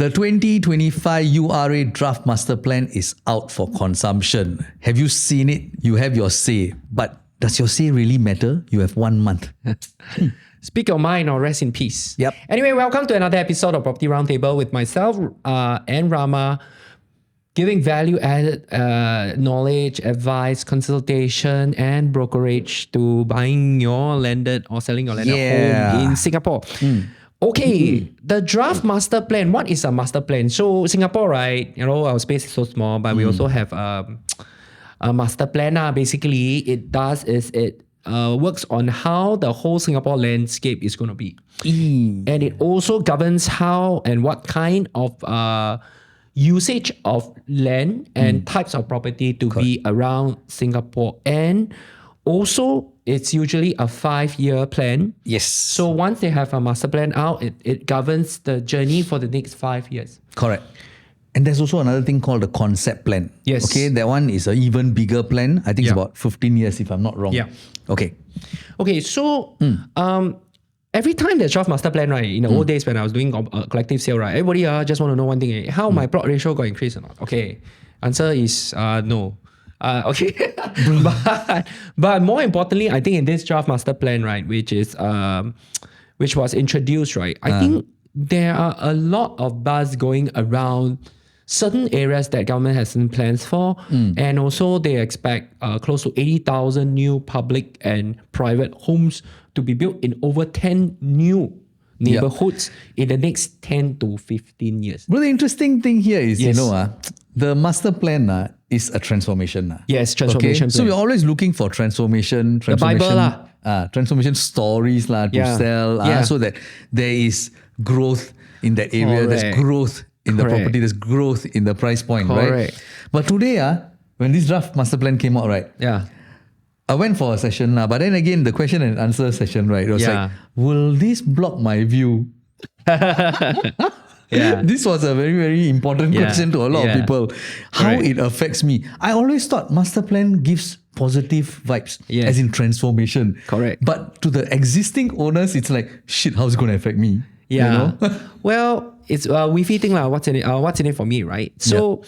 The 2025 URA Draft Master Plan is out for consumption. Have you seen it? You have your say. But does your say really matter? You have 1 month. Speak your mind or rest in peace. Yep. Anyway, welcome to another episode of Property Roundtable with myself and Rama, giving value-added knowledge, advice, consultation, and brokerage to buying your landed or selling your landed home in Singapore. Okay, the draft master plan. What is a master plan? So Singapore, right? You know, our space is so small, but we also have a master plan. Basically, it does is it works on how the whole Singapore landscape is going to be, and it also governs how and what kind of usage of land and types of property to be around Singapore. And also, it's usually a 5-year plan. Yes. So once they have a master plan out, it governs the journey for the next 5 years. Correct. And there's also another thing called the concept plan. Yes. Okay, that one is an even bigger plan. I think it's about 15 years if I'm not wrong. Yeah. Okay. Okay, so every time there's draft master plan, right, in the old days when I was doing a collective sale, right, everybody just want to know one thing, how my plot ratio got increased or not? Okay, answer is no. Okay, but more importantly, I think in this draft master plan, right, which was introduced, right, I think there are a lot of buzz going around certain areas that government has some plans for, and also they expect close to 80,000 new public and private homes to be built in over 10 new neighborhoods in the next 10 to 15 years. Well, the interesting thing here is, the master plan is a transformation. Yes, transformation plan. So we're always looking for transformation The Bible transformation stories to sell, so that there is growth in that area, there's growth in the property, there's growth in the price point, right? But today, when this draft master plan came out, right? Yeah. I went for a session, but then again, the question and answer session, right? It was like, will this block my view? This was a very, very important question to a lot of people. How it affects me. I always thought master plan gives positive vibes, as in transformation. Correct. But to the existing owners, it's like, shit, how's it going to affect me? Yeah. You know? Well, it's a weefy thing, what's in it for me, right? So,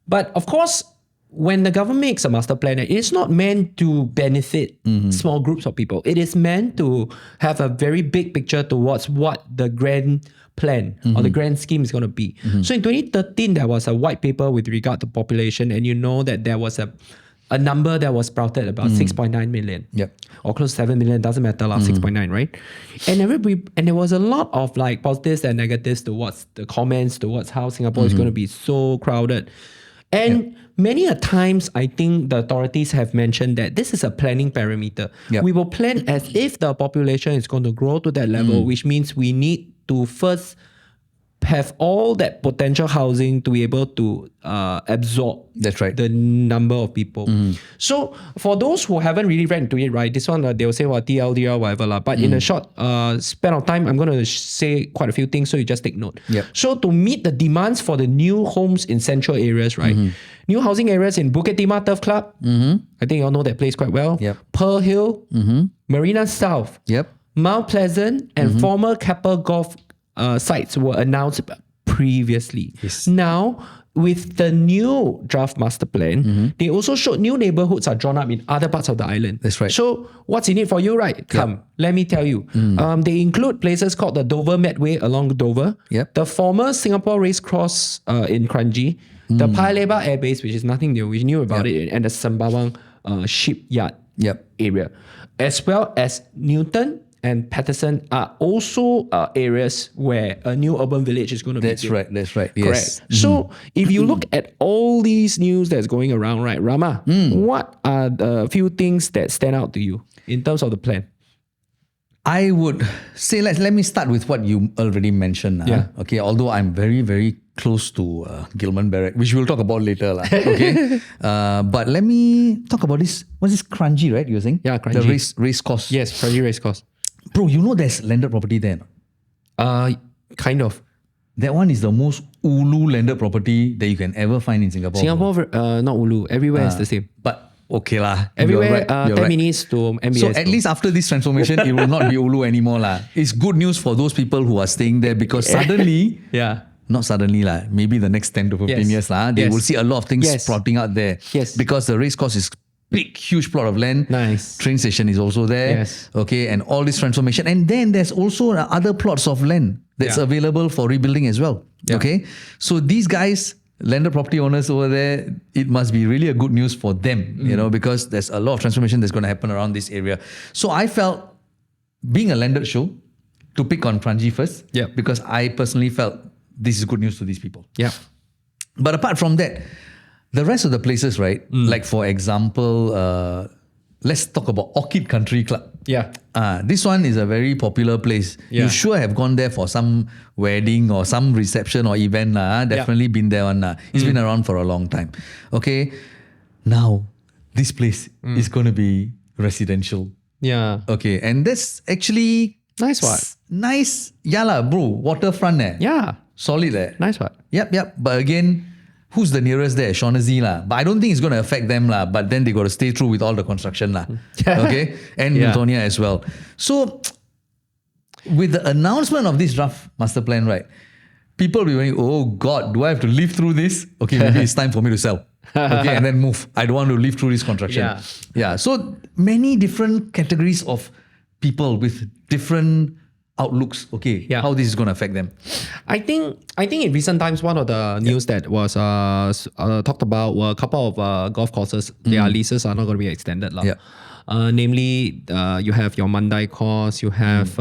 but of course, when the government makes a master plan, it is not meant to benefit small groups of people. It is meant to have a very big picture towards what the grand plan or the grand scheme is going to be. So in 2013, there was a white paper with regard to population, and you know that there was a number that was sprouted about 6.9 million. Or close to 7 million, doesn't matter, 6.9, right? And there was a lot of like positives and negatives towards the comments, towards how Singapore is going to be so crowded. And many a times, I think the authorities have mentioned that this is a planning parameter. We will plan as if the population is going to grow to that level, which means we need to first have all that potential housing to be able to absorb the number of people. So for those who haven't really read into it, right, this one they'll say TLDR, whatever. But in a short span of time, I'm going to say quite a few things, so you just take note. So to meet the demands for the new homes in central areas, right, new housing areas in Bukit Timah Turf Club, I think you all know that place quite well, Pearl Hill, Marina South, Mount Pleasant, and former Keppel Golf sites were announced previously. Now, with the new draft master plan, they also showed new neighborhoods are drawn up in other parts of the island. That's right. So, what's in it for you, right? Come, let me tell you. They include places called the Dover Medway along Dover, the former Singapore Race Course in Kranji, the Paya Lebar Air Base, which is nothing new, we knew about it, and the Sembawang shipyard area, as well as Newton and Patterson are also areas where a new urban village is going to be built. That's right. Yes. Correct. So if you look at all these news that's going around, right, Rama, what are the few things that stand out to you in terms of the plan? I would say, let me start with what you already mentioned. Okay, although I'm very, very close to Gilman Barrack, which we'll talk about later. Okay. But let me talk about this. What's this Kranji, right? You're saying? Yeah, Kranji. The race course. Yes, Kranji race course. Bro, you know there's landed property there? Kind of. That one is the most ulu landed property that you can ever find in Singapore. Not ulu. Everywhere is the same. But okay lah. Everywhere, 10 minutes to MBS. So at least after this transformation, it will not be ulu anymore lah. It's good news for those people who are staying there because suddenly, not suddenly lah, maybe the next 10 to 15 Yes. years lah, they Yes. will see a lot of things Yes. sprouting out there. Yes. Because the race course is big, huge plot of land. Nice. Train station is also there. Yes. Okay, and all this transformation. And then there's also other plots of land that's Yeah. available for rebuilding as well. Yeah. Okay, so these guys, landed property owners over there, it must be really a good news for them, you know, because there's a lot of transformation that's going to happen around this area. So I felt, being a landed show, to pick on Kranji first, Yep. because I personally felt this is good news to these people. Yeah. But apart from that, the rest of the places, right? Like for example, let's talk about Orchid Country Club. Yeah. This one is a very popular place. Yeah. You sure have gone there for some wedding or some reception or event. Definitely been there one. It's been around for a long time. Okay. Now, this place is going to be residential. Yeah. Okay. And that's actually Nice what? nice. Yeah lah, bro. Waterfront Yeah. Solid there. Nice what? Yep. But again, who's the nearest there? Shaughnessy lah. But I don't think it's going to affect them lah. But then they got to stay through with all the construction lah. Okay, and Yeah. Newtonia as well. So with the announcement of this draft master plan, right? People will be going, oh God, do I have to live through this? Okay, maybe it's time for me to sell. Okay, and then move. I don't want to live through this construction. Yeah. So many different categories of people with different outlooks. Okay, Yeah. how this is going to affect them. I think in recent times, one of the news that was talked about were a couple of golf courses. Their leases are not going to be extended. Yeah. Namely, you have your Mandai course, you have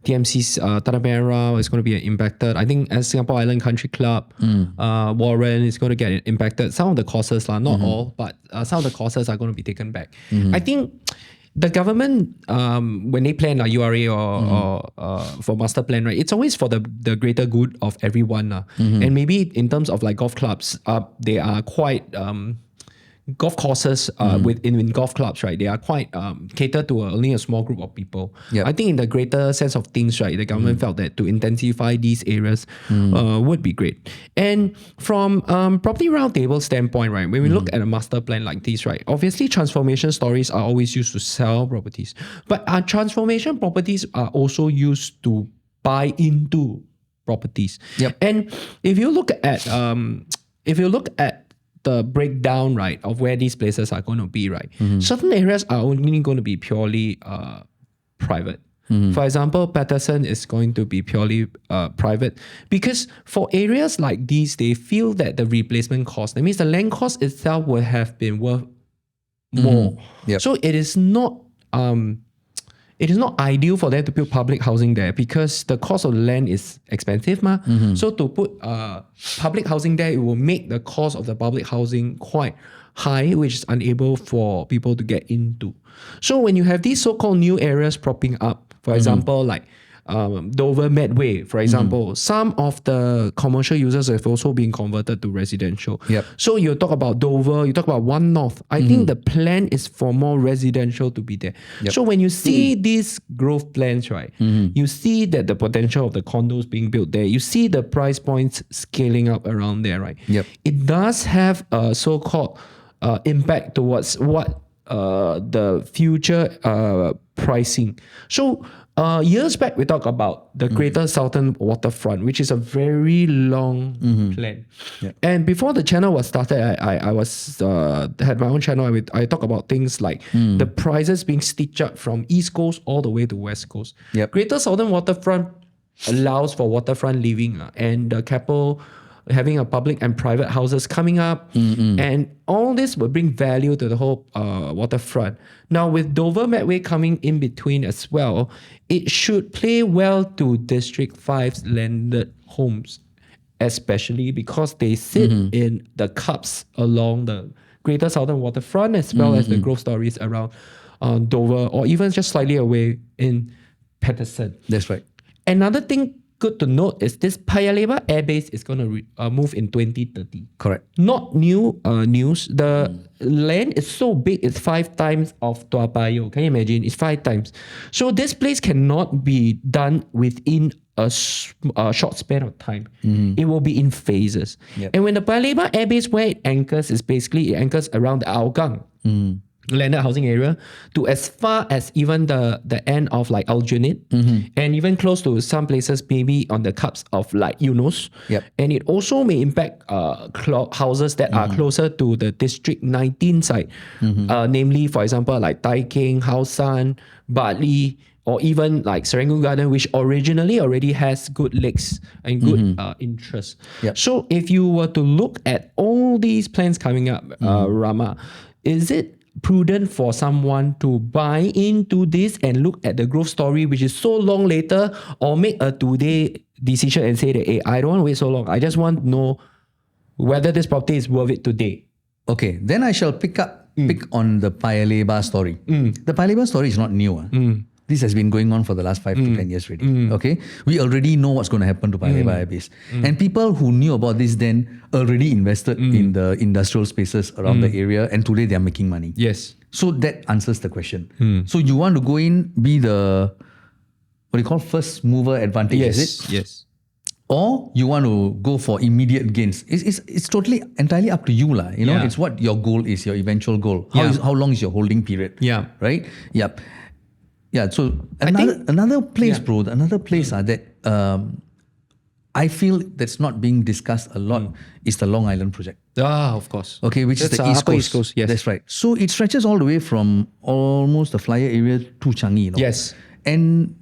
TMC's Tanah Merah is going to be impacted. I think as Singapore Island Country Club, Warren is going to get impacted. Some of the courses, not all, but some of the courses are going to be taken back. I think the government, when they plan a URA or for master plan, right, it's always for the greater good of everyone. And maybe in terms of like golf clubs, they are quite golf courses in golf clubs, right? They are quite catered to only a small group of people. Yep. I think in the greater sense of things, right, the government felt that to intensify these areas would be great. And from property roundtable standpoint, right, when we look at a master plan like this, right, obviously transformation stories are always used to sell properties, but transformation properties are also used to buy into properties. Yep. And if you look at the breakdown, right, of where these places are going to be, right, certain areas are only going to be purely private. For example, Patterson is going to be purely private because for areas like these, they feel that the replacement cost, that means the land cost itself will have been worth more. Yep. So it is not ideal for them to build public housing there because the cost of the land is expensive. So to put public housing there, it will make the cost of the public housing quite high, which is unable for people to get into. So when you have these so-called new areas propping up, for example, like Dover Medway, for example, some of the commercial users have also been converted to residential. Yep. So you talk about Dover, you talk about One North. I think the plan is for more residential to be there. Yep. So when you see these growth plans, right, you see that the potential of the condos being built there, you see the price points scaling up around there, right? Yep. It does have a so-called impact towards what the future pricing. So years back, we talked about the Greater Southern Waterfront, which is a very long plan. Yep. And before the channel was started, I was had my own channel. I talk about things like the prices being stitched up from East Coast all the way to West Coast. Yep. Greater Southern Waterfront allows for waterfront living and the Keppel having a public and private houses coming up, and all this will bring value to the whole waterfront. Now with Dover Medway coming in between as well, it should play well to District 5's landed homes, especially because they sit in the cups along the Greater Southern Waterfront as well as the growth stories around Dover or even just slightly away in Patterson. That's right. Another thing good to note is this Paya Lebar Air Base is going to move in 2030. Correct. Not new news. The land is so big, it's 5 times of Toa Payoh. Can you imagine? It's 5 times. So this place cannot be done within a short span of time. It will be in phases. Yep. And when the Paya Lebar Air Base, where it anchors, is basically it anchors around the Hougang. landed housing area to as far as even the end of like Aljunied and even close to some places maybe on the cups of like Eunos. Yep. And it also may impact houses that are closer to the District 19 site, namely, for example, like Tai Keng, Hao San, Bartley, or even like Serangoon Garden, which originally already has good legs and good interest. Yep. So if you were to look at all these plans coming up, Rama, is it prudent for someone to buy into this and look at the growth story, which is so long later, or make a today decision and say that, hey, I don't want to wait so long. I just want to know whether this property is worth it today. Okay, then I shall pick on the Paya Lebar story. The Paya Lebar story is not new. This has been going on for the last 5 to 10 years already. Okay, we already know what's going to happen to Paya Lebar Airbase. And people who knew about this then already invested in the industrial spaces around the area, and today they are making money. Yes. So that answers the question. So you want to go in, be the, what do you call, first mover advantage, is it? Yes. Or you want to go for immediate gains. It's totally entirely up to you lah. You know, it's what your goal is, your eventual goal. How long is your holding period? Yeah. Right? Yep. Yeah. So another place, bro. Another place that I feel that's not being discussed a lot is the Long Island project. Ah, of course. Okay, which is the East Coast. Yes. That's right. So it stretches all the way from almost the flyer area to Changi. You know? Yes. And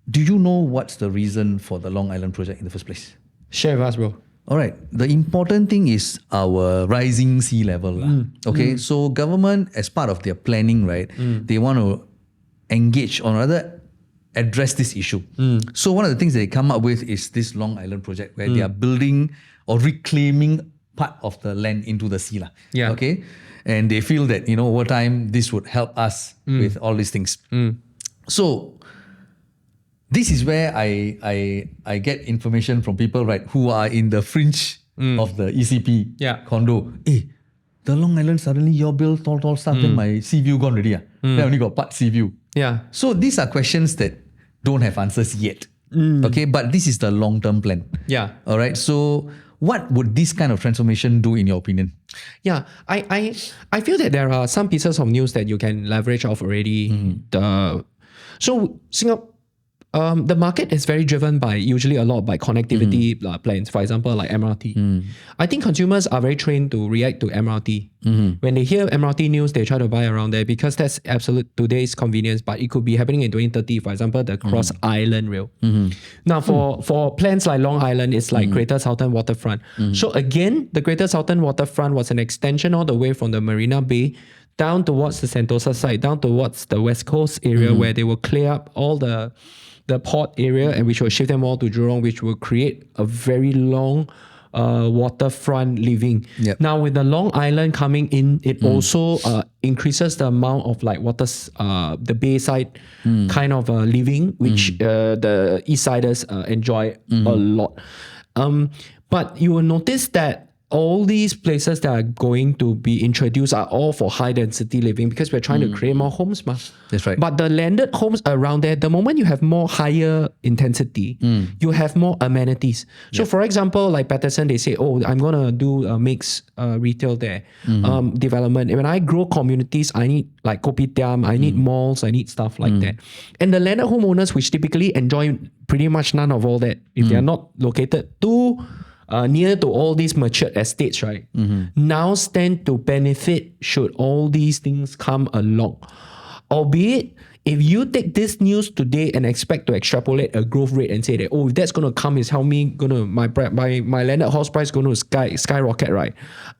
do you know what's the reason for the Long Island project in the first place? Share with us, bro. All right. The important thing is our rising sea level. Okay. So government, as part of their planning, right, they want to engage or rather address this issue. So one of the things they come up with is this Long Island project where they are building or reclaiming part of the land into the sea. Yeah. Okay. And they feel that, you know, over time, this would help us with all these things. So this is where I get information from people, right, who are in the fringe of the ECP condo. Hey, the Long Island, suddenly your bill, tall stuff, then my sea view gone already. Then I only got part sea view. Yeah. So these are questions that don't have answers yet. Okay, but this is the long-term plan. Yeah. All right. So what would this kind of transformation do in your opinion? Yeah, I feel that there are some pieces of news that you can leverage off already. So Singapore, the market is very driven by usually a lot by connectivity plans. For example, like MRT. I think consumers are very trained to react to MRT. When they hear MRT news, they try to buy around there because that's absolute today's convenience. But it could be happening in 2030. For example, the Cross Island Rail. Now, for plans like Long Island, it's like Greater Southern Waterfront. So again, the Greater Southern Waterfront was an extension all the way from the Marina Bay down towards the Sentosa side, down towards the West Coast area where they will clear up all the port area and which will shift them all to Jurong, which will create a very long waterfront living. Yep. Now with the Long Island coming in, it also increases the amount of like the bayside kind of living, which the East Siders enjoy a lot. But you will notice that all these places that are going to be introduced are all for high density living because we're trying to create more homes. That's right. But the landed homes around there, the moment you have more higher intensity, you have more amenities. So for example, like Patterson, they say, oh, I'm going to do a mixed retail there, development. And when I grow communities, I need like kopitiam, I need malls, I need stuff like that. And the landed homeowners, which typically enjoy pretty much none of all that, if they're not located too near to all these matured estates, right? Now stand to benefit should all these things come along. Albeit, if you take this news today and expect to extrapolate a growth rate and say that, oh, if that's going to come, is how my landed house price going to skyrocket, right?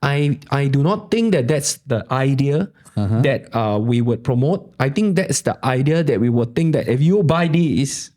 I do not think that that's the idea that we would promote. I think that's the idea that we would think that if you buy these,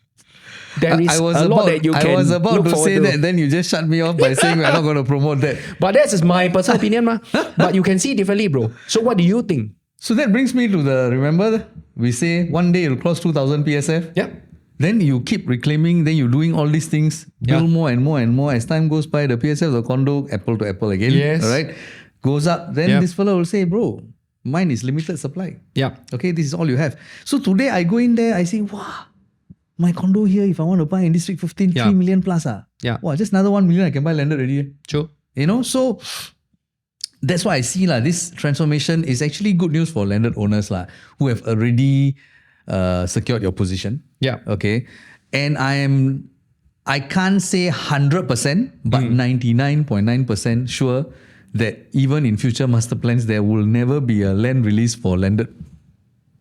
there is a lot that you can. I was about look to say that, then you just shut me off by saying we're not going to promote that. But that's my personal opinion, ma. But you can see differently, bro. So what do you think? So that brings me to remember we say one day it'll cross 2000 PSF. Yeah. Then you keep reclaiming, then you're doing all these things, build more and more and more. As time goes by, the PSF, the condo, apple to apple again. Yes. All right. Goes up. Then this fellow will say, bro, mine is limited supply. Yeah. Okay, this is all you have. So today I go in there, I say, wow, my condo here, if I want to buy in District 15, 3 million plus. Yeah. Wow, just another 1 million I can buy landed already. True. You know, so that's why I see this transformation is actually good news for landed owners who have already secured your position. Yeah. Okay. And I can't say 100%, but 99.9% sure that even in future master plans, there will never be a land release for landed.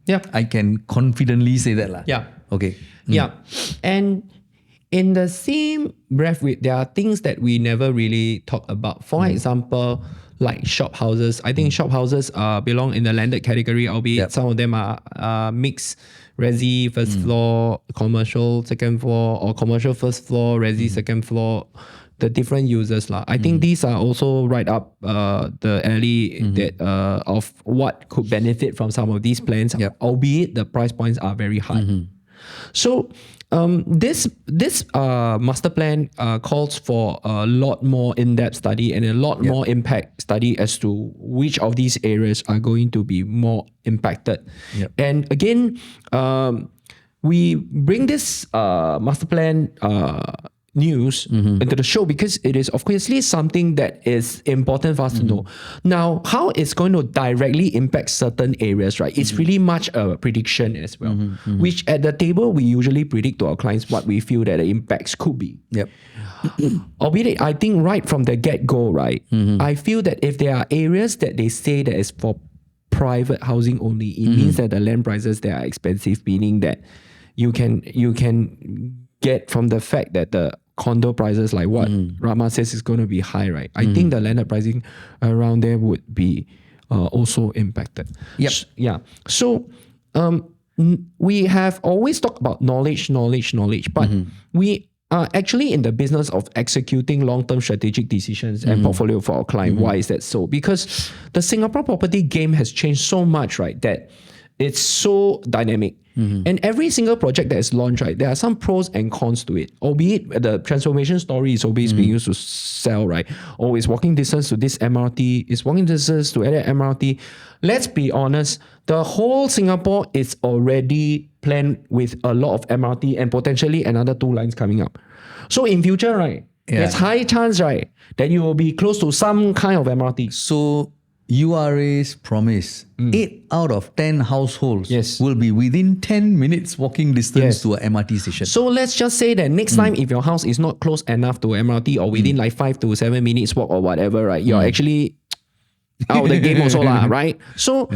Yeah. I can confidently say that. Yeah. Okay. Yeah. And in the same breath, there are things that we never really talk about. For example, like shop houses. I think shop houses belong in the landed category, albeit some of them are mixed resi first floor, commercial second floor, or commercial first floor, resi second floor. The different users I think these are also right up the alley that of what could benefit from some of these plans, albeit the price points are very high. So this master plan calls for a lot more in-depth study and a lot more impact study as to which of these areas are going to be more impacted. And again, we bring this master plan news into the show because it is obviously something that is important for us to know. Now, how it's going to directly impact certain areas, right? It's really much a prediction as well, which at the table, we usually predict to our clients what we feel that the impacts could be. Albeit, I think right from the get-go, right? I feel that if there are areas that they say that is for private housing only, it means that the land prices there are expensive, meaning that you can get from the fact that the condo prices, like what Rama says, is going to be high, right? I think the landed pricing around there would be also impacted. So we have always talked about knowledge, but we are actually in the business of executing long-term strategic decisions and portfolio for our client. Why is that so? Because the Singapore property game has changed so much, right, that it's so dynamic. And every single project that is launched, right, there are some pros and cons to it. Albeit the transformation story is always being used to sell, right? Oh, it's walking distance to this MRT, it's walking distance to that MRT. Let's be honest, the whole Singapore is already planned with a lot of MRT and potentially another 2 lines coming up. So in future, right, there's high chance, right, that you will be close to some kind of MRT. So URA's promise, 8 out of 10 households will be within 10 minutes walking distance to an MRT station. So let's just say that next time, if your house is not close enough to MRT or within like 5 to 7 minutes walk or whatever, right, you're actually out of the game also, right? So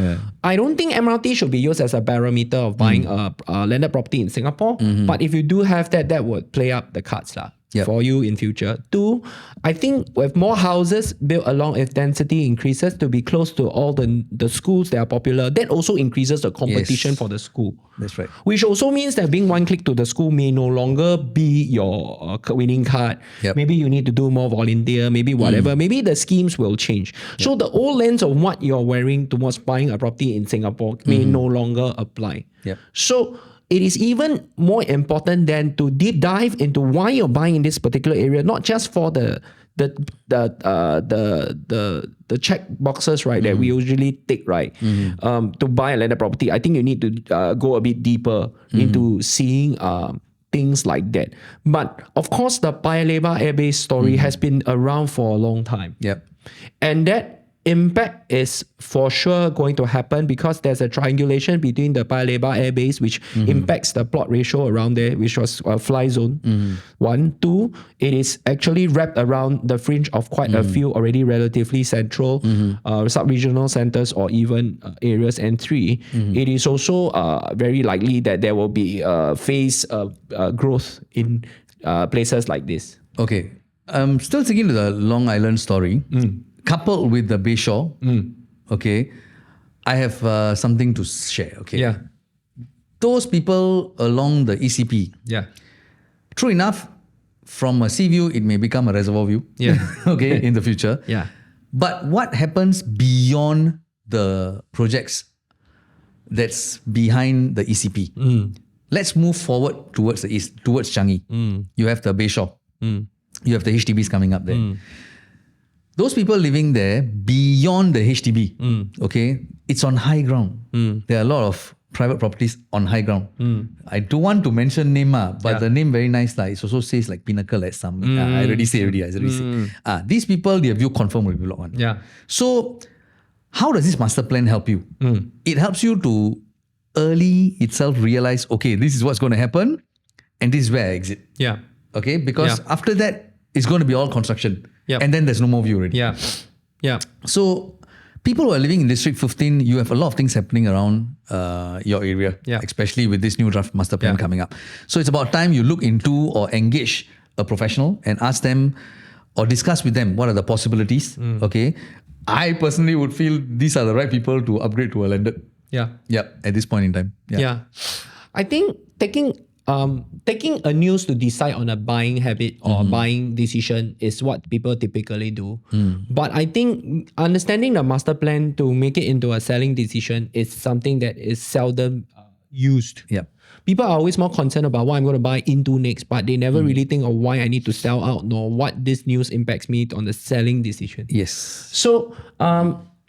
I don't think MRT should be used as a barometer of buying a landed property in Singapore. But if you do have that, that would play up the cards for you in future. 2, I think with more houses built along, if density increases to be close to all the schools that are popular, that also increases the competition for the school. That's right. Which also means that being one click to the school may no longer be your winning card. Maybe you need to do more volunteer, maybe whatever. Maybe the schemes will change. So the old lens of what you're wearing towards buying a property in Singapore may no longer apply. So it is even more important than to deep dive into why you're buying in this particular area, not just for the check boxes, right, that we usually tick, right, to buy a landed property. I think you need to go a bit deeper into seeing things like that. But of course, the Paya Lebar airbase story has been around for a long time. And that impact is for sure going to happen because there's a triangulation between the Paya Lebar airbase, which impacts the plot ratio around there, which was a fly zone. 1, 2, it is actually wrapped around the fringe of quite a few already relatively central sub-regional centers or even areas. And 3, it is also very likely that there will be phase growth in places like this. Okay. Still sticking to the Long Island story. Coupled with the Bayshore, okay, I have something to share. Okay, those people along the ECP, true enough, from a sea view, it may become a reservoir view. Okay, in the future. But what happens beyond the projects that's behind the ECP? Let's move forward towards the east, towards Changi. You have the Bayshore. You have the HDBs coming up there. Those people living there beyond the HDB, okay, it's on high ground. There are a lot of private properties on high ground. I don't want to mention name, but the name very nice. It also says like Pinnacle at some. I already say. These people, their view confirm will be blocked on. Yeah. So how does this master plan help you? It helps you to early itself realize, okay, this is what's going to happen and this is where I exit. Yeah. Okay, because after that, it's going to be all construction. And then there's no more view already. Yeah. Yeah. So people who are living in District 15, you have a lot of things happening around your area, especially with this new draft master plan coming up. So it's about time you look into or engage a professional and ask them or discuss with them what are the possibilities. Okay. I personally would feel these are the right people to upgrade to a landed. Yeah. At this point in time. I think taking a news to decide on a buying habit or buying decision is what people typically do. But I think understanding the master plan to make it into a selling decision is something that is seldom used. People are always more concerned about what I'm going to buy into next, but they never really think of why I need to sell out nor what this news impacts me on the selling decision. Yes. So,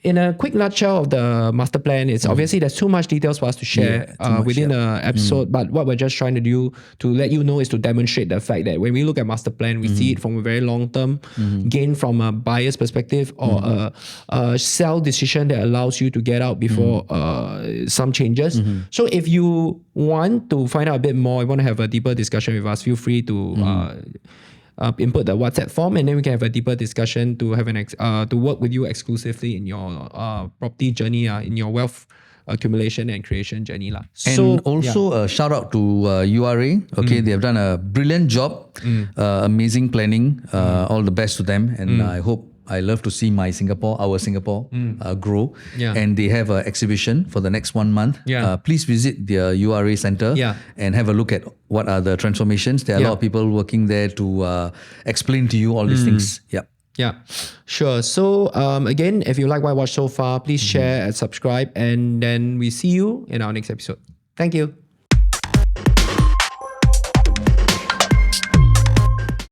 in a quick nutshell of the master plan, it's obviously there's too much details for us to share within the episode. But what we're just trying to do to let you know is to demonstrate the fact that when we look at master plan, we see it from a very long term gain from a buyer's perspective or a sell decision that allows you to get out before some changes. So if you want to find out a bit more, you want to have a deeper discussion with us, feel free to input the WhatsApp form, and then we can have a deeper discussion to have to work with you exclusively in your property journey, in your wealth accumulation and creation journey. And also a shout out to URA. Okay, they have done a brilliant job, amazing planning. All the best to them, and I love to see our Singapore grow. And they have an exhibition for the next 1 month. Please visit their URA center and have a look at what are the transformations. There are a lot of people working there to explain to you all these things. Sure. So again, if you like what I watched so far, please share and subscribe, and then we see you in our next episode. Thank you.